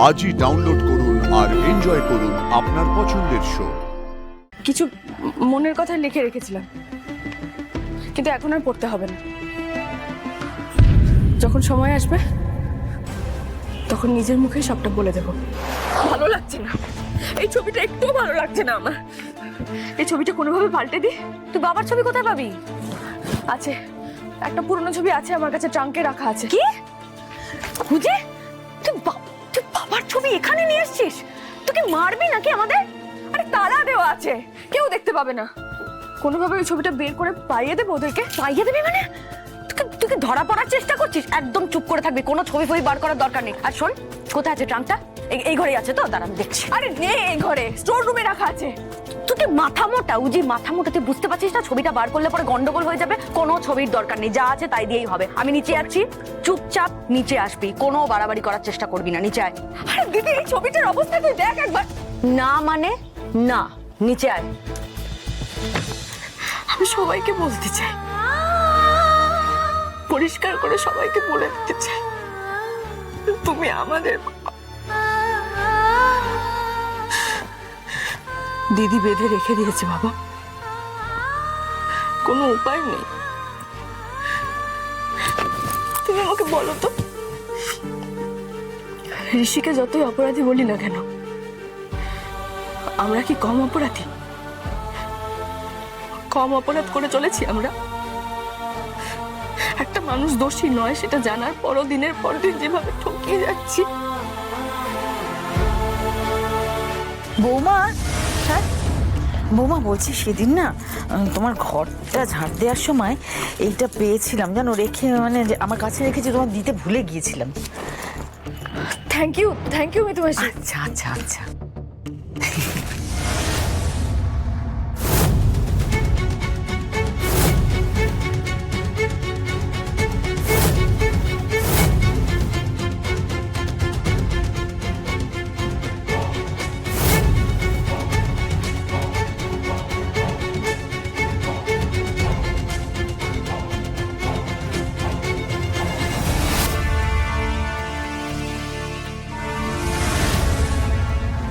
আজই ডাউনলোড করুন আর এনজয় করুন আপনার পছন্দের শো। কিছু মনের কথা লিখে রেখেছিলাম, কিন্তু এখন আর পড়তে হবে না। যখন সময় আসবে তখন নিজের মুখে সবটা বলে দেব। ভালো লাগছে না, এই ছবিটা একটুও ভালো লাগছে না আমার। এই ছবিটা কোনোভাবে পাল্টে দি। তুই বাবার ছবি কোথায় পাবি? আছে, একটা পুরনো ছবি আছে আমার কাছে, ট্রাঙ্কে রাখা আছে। কি খুঁজে? তুই বাবার ছবি এখানে নিয়ে এসেছিস? তোকে মারবি নাকি আমাদের? আরে তালা দেওয়া আছে, কেউ দেখতে পাবে না। কোনোভাবে ওই ছবিটা বের করে পাইয়ে দেবো ওদেরকে। পাইয়ে দেবে মানে? তুই ধরা পড়ার চেষ্টা করছিস? একদম চুপ করে থাকবি, কোনো ছবি বার করার দরকার নেই। আর শোন, কোথায় আছে ট্রাঙ্কটা? এই ঘরেই আছে তো, দাঁড়া আমি দেখছি। আরে নে, এই ঘরে স্টোর রুমে রাখা আছে। তুই মাথা মোটা উজি, মাথা মোটা। তুই বুঝতে পারছিস না ছবিটা বার করলে পরে গন্ডগোল হয়ে যাবে? কোনো ছবির দরকার নেই, যা আছে তাই দিয়েই হবে। আমি নিচে যাচ্ছি, চুপচাপ নিচে আসবি, কোনো বাড়াবাড়ি করার চেষ্টা করবি না। নিচে আয়। আরে দিদি, এই ছবিটার অবস্থা তুই দেখ একবার। না মানে না, নিচে আয়। আমি সবাইকে বলতে চাই, পরিষ্কার করে সবাইকে বলে দিতে চাই, তুমি আমাদের দিদি বেঁধে রেখে দিয়েছে বাবা, কোনো উপায় নেই। তুমি আমাকে বলো তো, ঋষিকে যতই অপরাধী বলি না কেন, আমরা কি কম অপরাধী? কম অপরাধ করে চলেছি আমরা? একটা মানুষ দোষী নয় সেটা জানার পরও দিনের পর দিন যেভাবে ঠকিয়ে যাচ্ছি। বৌমা, হ্যাঁ বৌমা, বলছি সেদিন না তোমার ঘরটা ঝাড় দেওয়ার সময় এইটা পেয়েছিলাম জানো, রেখে মানে আমার কাছে রেখেছি, তোমার দিতে ভুলে গিয়েছিলাম। থ্যাংক ইউ মিতু মাসি। আচ্ছা আচ্ছা আচ্ছা।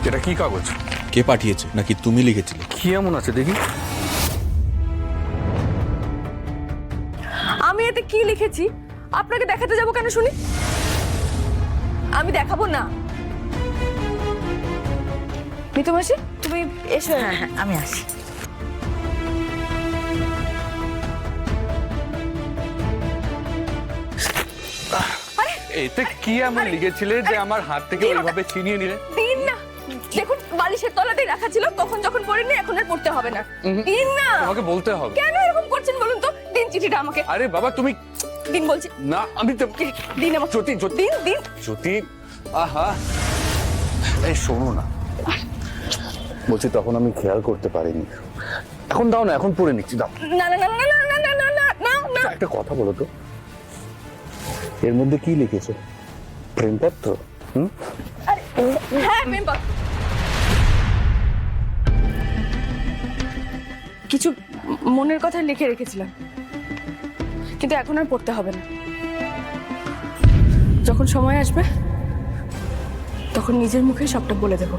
এটা কি কাগজ? কে পাঠিয়েছে নাকি তুমি লিখেছিলে? কি এমন আছে দেখি? আমি এতে কি লিখেছি আপনাকে দেখাতে যাব কেন শুনি? আমি দেখাবো না। মিতু মাসি, তুমি এসো। হ্যাঁ হ্যাঁ, আমি আসি। এতে কি এমন লিখেছিলে যে আমার হাত থেকে ওইভাবে ছিনিয়ে নিলে? দিন না, দেখুন বালিশের তলাতেই রাখা ছিল, তখন যখন পড়িনি এখন আর পড়তে হবে না। দিন না। তোমাকে বলতে হবে। কেন এরকম করছেন বলুন তো? দিন চিঠিটা আমাকে। আরে বাবা তুমি দিন বলছি। না, আমি তো দিন আমাকে। জ্যোতি দিন। জ্যোতি, আহা, এই শোনো না, বলছি তখন আমি খেয়াল করতে পারিনি। এখন দাও না, এখন পড়ে নিচ্ছি, দাও। না না না না না না না না না না। একটা কথা বলো তো, এর মধ্যে কি লিখেছে? প্রেমপত্র? হ্যাঁ, প্রেমপত্র। কিছু মনের কথা লিখে রেখেছিলাম, কিন্তু এখন আর পড়তে হবে না। যখন সময় আসবে তখন নিজের মুখে সবটা বলে দেব।